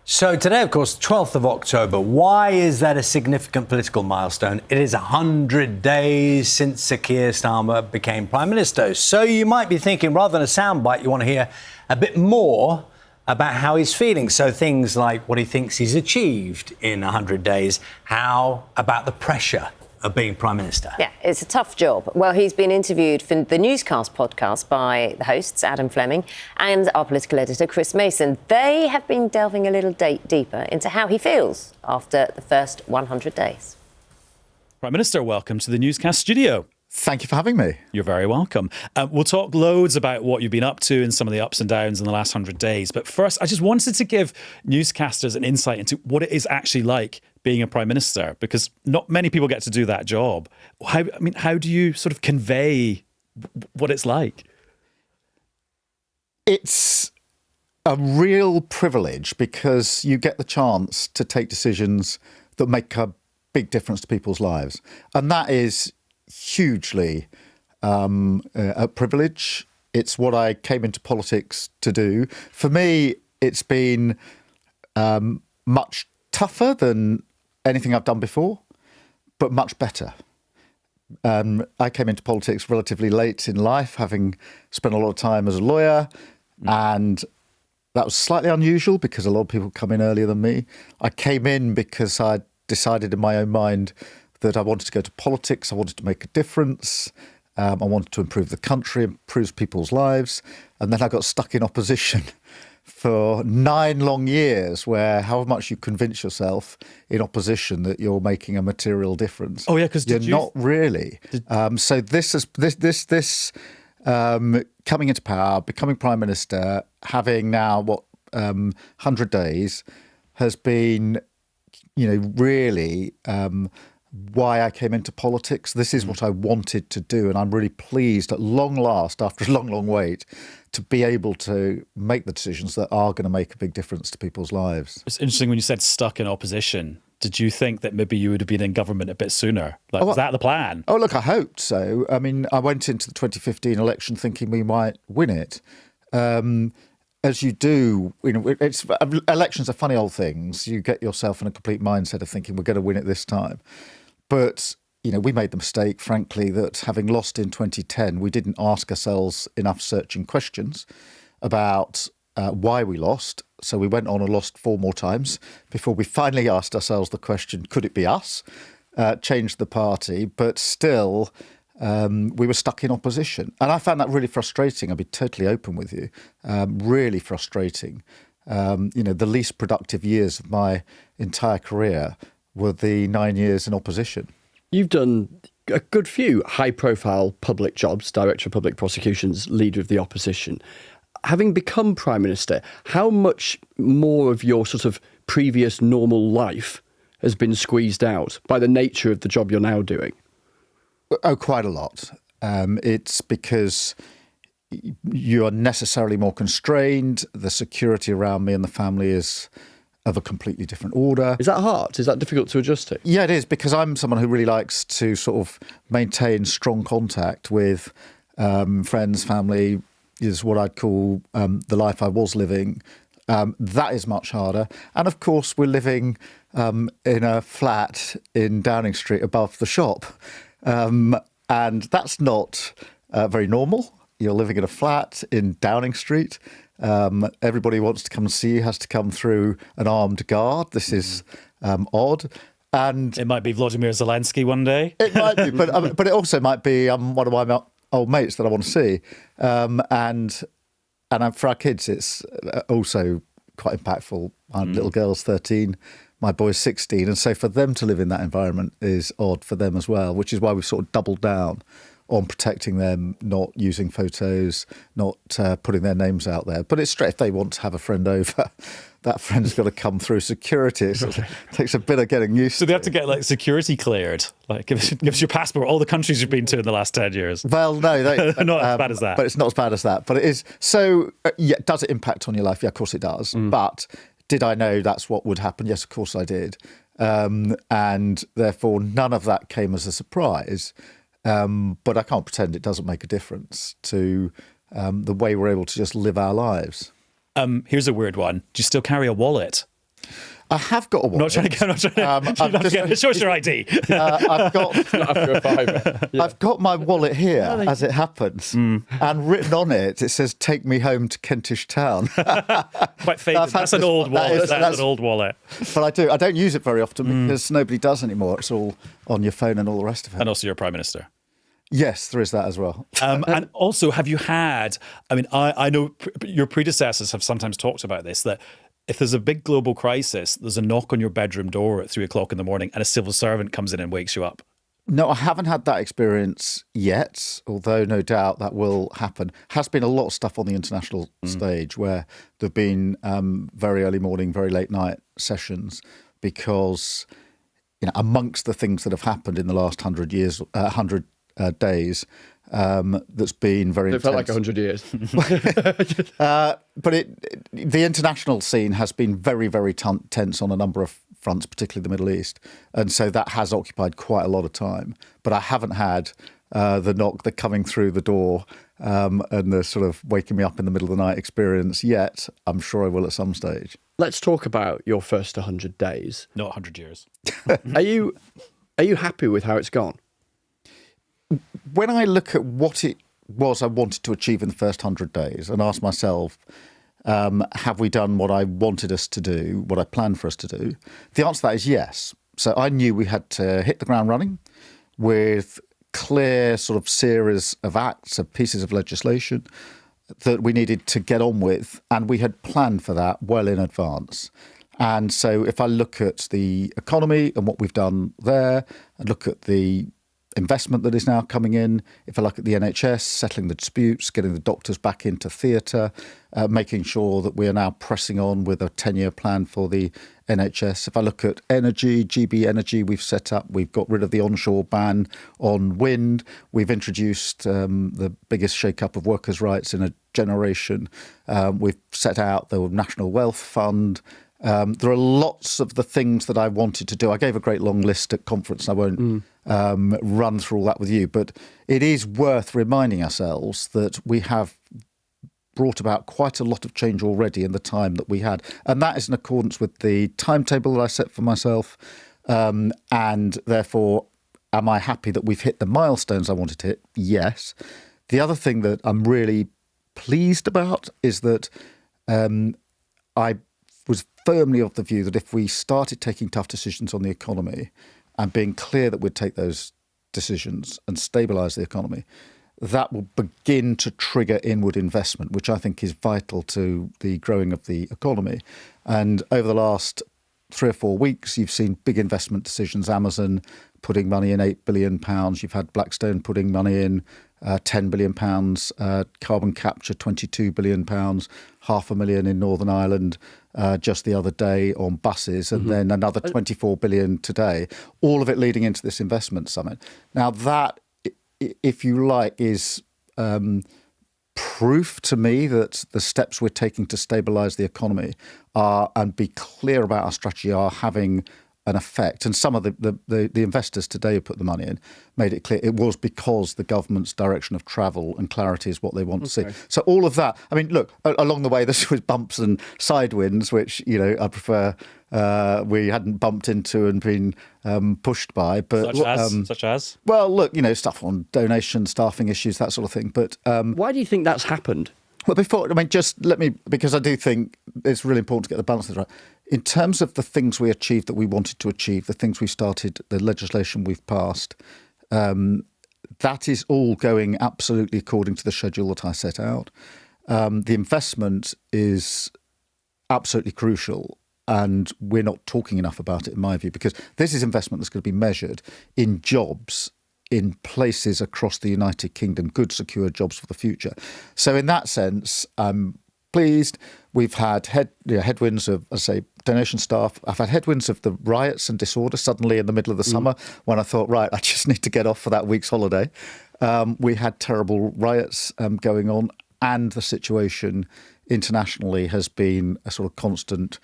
So today, of course, 12th of October. Why is that a significant political milestone? It is 100 days since Sir Keir Starmer became Prime Minister. So you might be thinking, rather than a soundbite, you want to hear a bit more about how he's feeling. So things like what he thinks he's achieved in 100 days. How about the pressure of being Prime Minister? Yeah, it's a tough job. Well, he's been interviewed for the Newscast podcast by the hosts, Adam Fleming, and our political editor, Chris Mason. They have been delving a little deeper into how he feels after the first 100 days. Prime Minister, welcome to the Newscast studio. Thank you for having me. You're very welcome. We'll talk loads about what you've been up to and some of the ups and downs in the last 100 days. But first, I just wanted to give newscasters an insight into what it is actually like being a Prime Minister, because not many people get to do that job. How do you sort of convey what it's like? It's a real privilege because you get the chance to take decisions that make a big difference to people's lives. And that is hugely a privilege. It's what I came into politics to do. For me, it's been much tougher than anything I've done before, but much better. I came into politics relatively late in life, having spent a lot of time as a lawyer, and that was slightly unusual because a lot of people come in earlier than me. I came in because I decided in my own mind that I wanted to go to politics, I wanted to make a difference, I wanted to improve the country, improve people's lives, and then I got stuck in opposition for 9 long years, where however much you convince yourself in opposition that you're making a material difference. Oh yeah, because you're not really. So this coming into power, becoming Prime Minister, having now 100 days, has been, really why I came into politics. This is what I wanted to do, and I'm really pleased at long last, after a long, long wait, to be able to make the decisions that are going to make a big difference to people's lives. It's interesting when you said stuck in opposition. Did you think that maybe you would have been in government a bit sooner? Was that the plan? Oh, look, I hoped so. I mean, I went into the 2015 election thinking we might win it. As you do, elections are funny old things. You get yourself in a complete mindset of thinking we're going to win it this time. But, we made the mistake, frankly, that having lost in 2010, we didn't ask ourselves enough searching questions about why we lost. So we went on and lost 4 more times before we finally asked ourselves the question, could it be us? Changed the party, but still we were stuck in opposition. And I found that really frustrating. I'll be totally open with you. Really frustrating. The least productive years of my entire career were the 9 years in opposition. You've done a good few high-profile public jobs, Director of Public Prosecutions, Leader of the Opposition. Having become Prime Minister, how much more of your sort of previous normal life has been squeezed out by the nature of the job you're now doing? Oh, quite a lot. It's because you are necessarily more constrained. The security around me and the family is of a completely different order. Is that hard? Is that difficult to adjust to? Yeah, it is, because I'm someone who really likes to sort of maintain strong contact with friends, family, is what I'd call the life I was living. That is much harder. And of course, we're living in a flat in Downing Street above the shop. And that's not very normal. You're living in a flat in Downing Street. Everybody who wants to come and see you has to come through an armed guard. This is odd. And it might be Vladimir Zelensky one day. It might be, but it also might be one of my old mates that I want to see. And for our kids, it's also quite impactful. My little girl's 13, my boy's 16. And so for them to live in that environment is odd for them as well, which is why we've sort of doubled down on protecting them, not using photos, not putting their names out there. But it's straight, if they want to have a friend over, that friend's got to come through security. It takes a bit of getting used to. So they have to get security cleared. Give us your passport, all the countries you've been to in the last 10 years. Well, no. Not as bad as that. But it's not as bad as that. But it is. So, does it impact on your life? Yeah, of course it does. But did I know that's what would happen? Yes, of course I did. And therefore, none of that came as a surprise. But I can't pretend it doesn't make a difference to the way we're able to just live our lives. Here's a weird one. Do you still carry a wallet? I have got a wallet. Not trying to get. Show us your ID. I've got After a fiver. Yeah. I've got my wallet here, as it happens, and written on it, it says "Take me home to Kentish Town." Quite famous. That's an old wallet. That's an old wallet. But I don't use it very often because nobody does anymore. It's all on your phone and all the rest of it. And also, you're Prime Minister. Yes, there is that as well. And also, have you had? I mean, I know your predecessors have sometimes talked about this, that if there's a big global crisis, there's a knock on your bedroom door at 3:00 in the morning, and a civil servant comes in and wakes you up. No, I haven't had that experience yet, although no doubt that will happen. Has been a lot of stuff on the international stage where there have been very early morning, very late night sessions because, amongst the things that have happened in the last 100 days, that's been very It intense. felt like 100 years. But the international scene has been very, very tense on a number of fronts, particularly the Middle East. And so that has occupied quite a lot of time. But I haven't had the knock, the coming through the door and the sort of waking me up in the middle of the night experience yet. I'm sure I will at some stage. Let's talk about your first 100 days. Not 100 years. Are you happy with how it's gone? When I look at what it was I wanted to achieve in the first 100 days and ask myself, have we done what I wanted us to do, what I planned for us to do? The answer to that is yes. So I knew we had to hit the ground running with clear sort of series of acts, of pieces of legislation that we needed to get on with, and we had planned for that well in advance. And so if I look at the economy and what we've done there, and look at the investment that is now coming in, if I look at the NHS, settling the disputes, getting the doctors back into theatre, making sure that we are now pressing on with a 10-year plan for the NHS. If I look at energy, GB Energy, we've set up, we've got rid of the onshore ban on wind. We've introduced the biggest shake-up of workers' rights in a generation. We've set out the National Wealth Fund. There are lots of the things that I wanted to do. I gave a great long list at conference. I won't run through all that with you, but it is worth reminding ourselves that we have brought about quite a lot of change already in the time that we had. And that is in accordance with the timetable that I set for myself. And therefore, am I happy that we've hit the milestones I wanted to hit? Yes. The other thing that I'm really pleased about is that I was firmly of the view that if we started taking tough decisions on the economy and being clear that we'd take those decisions and stabilise the economy, that will begin to trigger inward investment, which I think is vital to the growing of the economy. And over the last 3 or 4 weeks, you've seen big investment decisions, Amazon putting money in £8 billion. You've had Blackstone putting money in £10 billion, carbon capture £22 billion, £500,000 in Northern Ireland just the other day on buses, and then another £24 billion today, all of it leading into this investment summit. Now that, if you like, is proof to me that the steps we're taking to stabilise the economy are, and be clear about our strategy, are having an effect. And some of the investors today who put the money in made it clear it was because the government's direction of travel and clarity is what they want to see. So all of that, I mean, look, along the way, this was bumps and side winds, which, I prefer we hadn't bumped into and been pushed by. But Such as? Well, look, stuff on donation, staffing issues, that sort of thing. But why do you think that's happened? well, because I do think it's really important to get the balances right. In terms of the things we achieved that we wanted to achieve, the things we started, the legislation we've passed, that is all going absolutely according to the schedule that I set out. The investment is absolutely crucial, and we're not talking enough about it, in my view, because this is investment that's going to be measured in jobs in places across the United Kingdom, good, secure jobs for the future. So in that sense, I'm pleased. We've had headwinds of, donation staff. I've had headwinds of the riots and disorder suddenly in the middle of the summer when I thought, right, I just need to get off for that week's holiday. We had terrible riots going on, and the situation internationally has been a sort of constant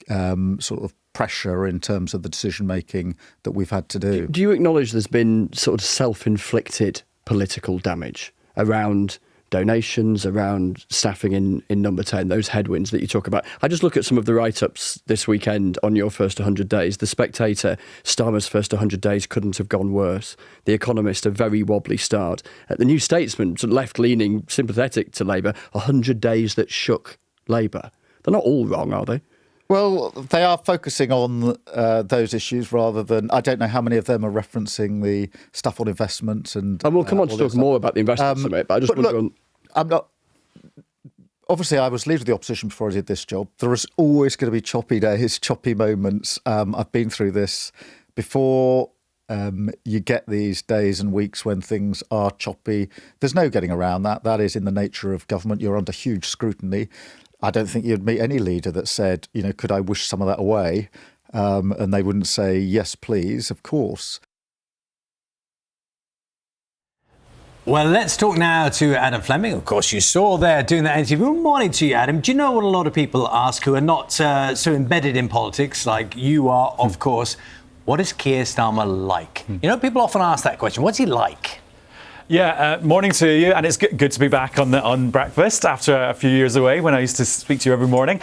sort of pressure in terms of the decision-making that we've had to do. Do you acknowledge there's been sort of self-inflicted political damage around donations, around staffing in number 10, those headwinds that you talk about. I just look at some of the write-ups this weekend on your first 100 days. The Spectator, Starmer's first 100 days couldn't have gone worse. The Economist, a very wobbly start. The New Statesman, left-leaning, sympathetic to Labour, 100 days that shook Labour. They're not all wrong, are they? Well, they are focusing on those issues rather than, I don't know how many of them are referencing the stuff on investment and we'll come on to talk more about the investment summit, but I just wonder I'm not. Obviously, I was leader of the opposition before I did this job. There is always going to be choppy days, choppy moments. I've been through this before. You get these days and weeks when things are choppy. There's no getting around that. That is in the nature of government. You're under huge scrutiny. I don't think you'd meet any leader that said, could I wish some of that away? And they wouldn't say, yes, please, of course. Well, let's talk now to Adam Fleming. Of course, you saw there doing that interview. Good morning to you, Adam. Do you know what a lot of people ask who are not so embedded in politics like you are, of course? What is Keir Starmer like? People often ask that question. What's he like? Yeah, morning to you, and it's good to be back on breakfast after a few years away when I used to speak to you every morning.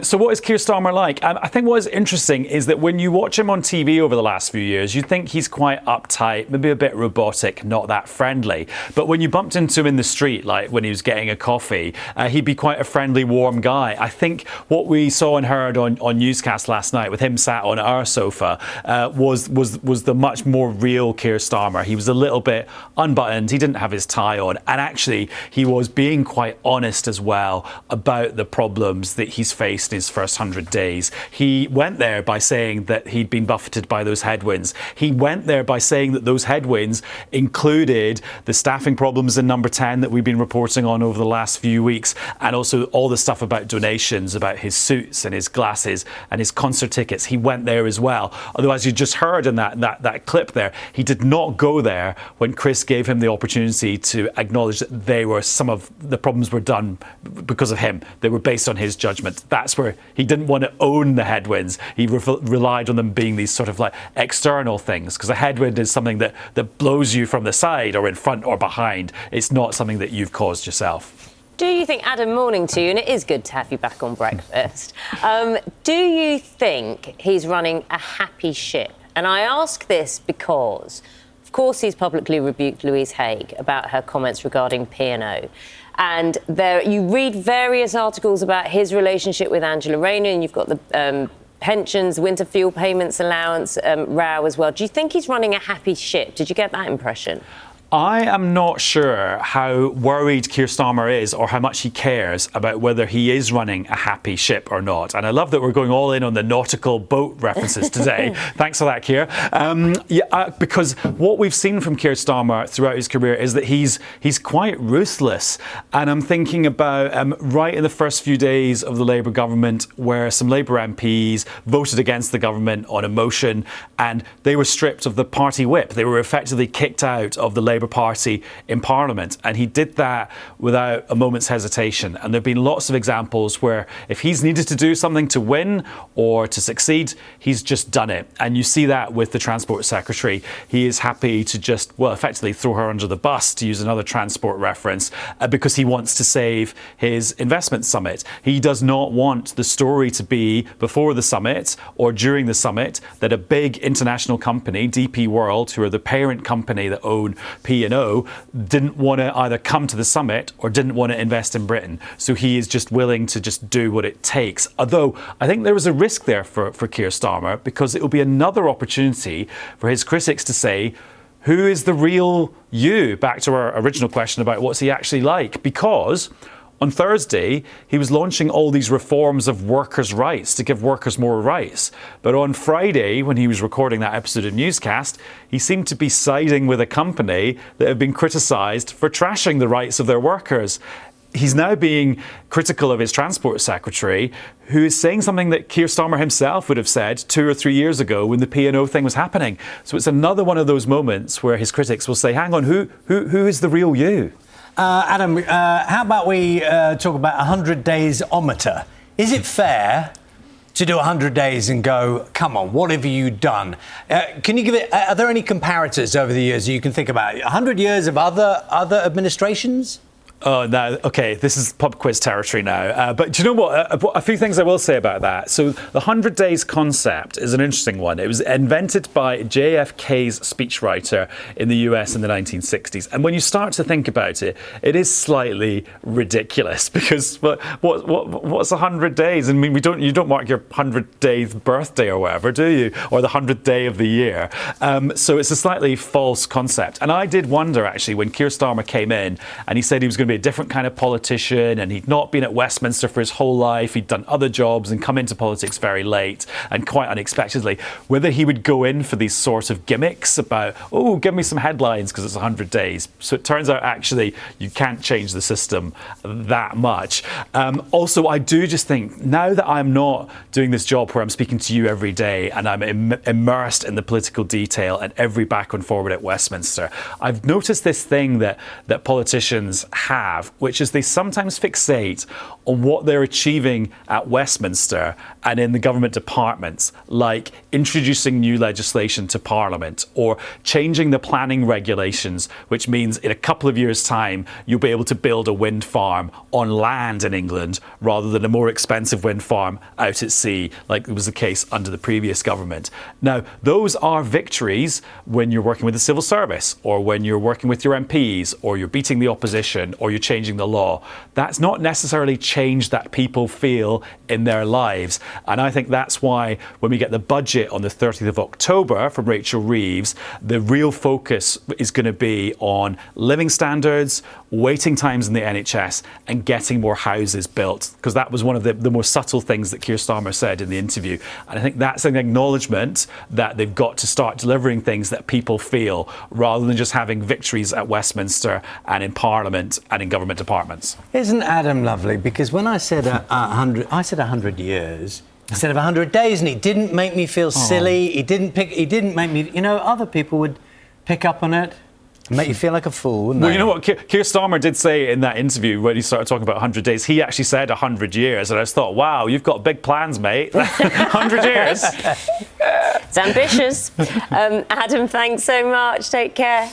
So what is Keir Starmer like? I think what is interesting is that when you watch him on TV over the last few years, you think he's quite uptight, maybe a bit robotic, not that friendly. But when you bumped into him in the street, like when he was getting a coffee, he'd be quite a friendly, warm guy. I think what we saw and heard on newscast last night with him sat on our sofa was the much more real Keir Starmer. He was a little bit unbuttoned. He didn't have his tie on, and actually he was being quite honest as well about the problems that he's faced in his first 100 days. He went there by saying that he'd been buffeted by those headwinds. He went there by saying that those headwinds included the staffing problems in number 10 that we've been reporting on over the last few weeks, and also all the stuff about donations, about his suits and his glasses and his concert tickets. He went there as well. Although, as you just heard in that clip there, he did not go there when Chris gave him the opportunity to acknowledge that some of the problems were done because of him. They were based on his judgment. That's where he didn't want to own the headwinds. He relied on them being these sort of like external things, because a headwind is something that blows you from the side or in front or behind. It's not something that you've caused yourself. Do you think, Adam, morning to you, and it is good to have you back on breakfast. Do you think he's running a happy ship? And I ask this because, of course, he's publicly rebuked Louise Haigh about her comments regarding P&O. And you read various articles about his relationship with Angela Rayner, and you've got the pensions, winter fuel payments allowance row as well. Do you think he's running a happy ship? Did you get that impression? I am not sure how worried Keir Starmer is or how much he cares about whether he is running a happy ship or not. And I love that we're going all in on the nautical boat references today. Thanks for that, Keir. Because what we've seen from Keir Starmer throughout his career is that he's quite ruthless. And I'm thinking about right in the first few days of the Labour government, where some Labour MPs voted against the government on a motion, and they were stripped of the party whip. They were effectively kicked out of the Labour Party in Parliament, and he did that without a moment's hesitation. And there have been lots of examples where if he's needed to do something to win or to succeed, he's just done it. And you see that with the Transport Secretary. He is happy to just, effectively throw her under the bus, to use another transport reference, because he wants to save his investment summit. He does not want the story to be before the summit or during the summit that a big international company, DP World, who are the parent company that own P&O, didn't want to either come to the summit or didn't want to invest in Britain. So he is just willing to just do what it takes. Although I think there was a risk there for Keir Starmer, because it will be another opportunity for his critics to say, who is the real you? Back to our original question about what's he actually like. Because on Thursday, he was launching all these reforms of workers' rights to give workers more rights. But on Friday, when he was recording that episode of Newscast, he seemed to be siding with a company that had been criticised for trashing the rights of their workers. He's now being critical of his Transport Secretary, who is saying something that Keir Starmer himself would have said 2 or 3 years ago when the P&O thing was happening. So it's another one of those moments where his critics will say, hang on, who is the real you? Adam, how about we talk about 100 days-ometer? Is it fair to do 100 days and go, come on, what have you done? Can you give it? Are there any comparators over the years you can think about? 100 years of other administrations? Oh, no. Okay, this is pub quiz territory now. But do you know what? A few things I will say about that. So the 100 days concept is an interesting one. It was invented by JFK's speechwriter in the US in the 1960s. And when you start to think about it, it is slightly ridiculous because what's 100 days? I mean, you don't mark your 100th birthday or whatever, do you? Or the 100th day of the year. So it's a slightly false concept. And I did wonder, actually, when Keir Starmer came in and he said he was going to be a different kind of politician and he'd not been at Westminster for his whole life, he'd done other jobs and come into politics very late and quite unexpectedly, whether he would go in for these sorts of gimmicks about, oh, give me some headlines because it's 100 days. So it turns out actually you can't change the system that much. Also, I do just think now that I'm not doing this job where I'm speaking to you every day and I'm immersed in the political detail and every back and forward at Westminster, I've noticed this thing that politicians have, which is they sometimes fixate on what they're achieving at Westminster and in the government departments, like introducing new legislation to Parliament or changing the planning regulations, which means in a couple of years' time you'll be able to build a wind farm on land in England rather than a more expensive wind farm out at sea, like it was the case under the previous government. Now, those are victories when you're working with the civil service or when you're working with your MPs or you're beating the opposition or you're changing the law. That's not necessarily change that people feel in their lives. And I think that's why when we get the budget on the 30th of October from Rachel Reeves, the real focus is going to be on living standards, waiting times in the NHS and getting more houses built, because that was one of the more subtle things that Keir Starmer said in the interview. And I think that's an acknowledgement that they've got to start delivering things that people feel rather than just having victories at Westminster and in Parliament and in government departments. Isn't Adam lovely? Because when I said 100, I said 100 years instead of 100 days, and it didn't make me feel silly. He didn't make me, other people would pick up on it and make you feel like a fool, wouldn't Well, they? you know what Keir Starmer did say in that interview when he started talking about 100 days, he actually said 100 years, and I just thought, wow, you've got big plans, mate. 100 years. It's ambitious. Adam, thanks so much. Take care.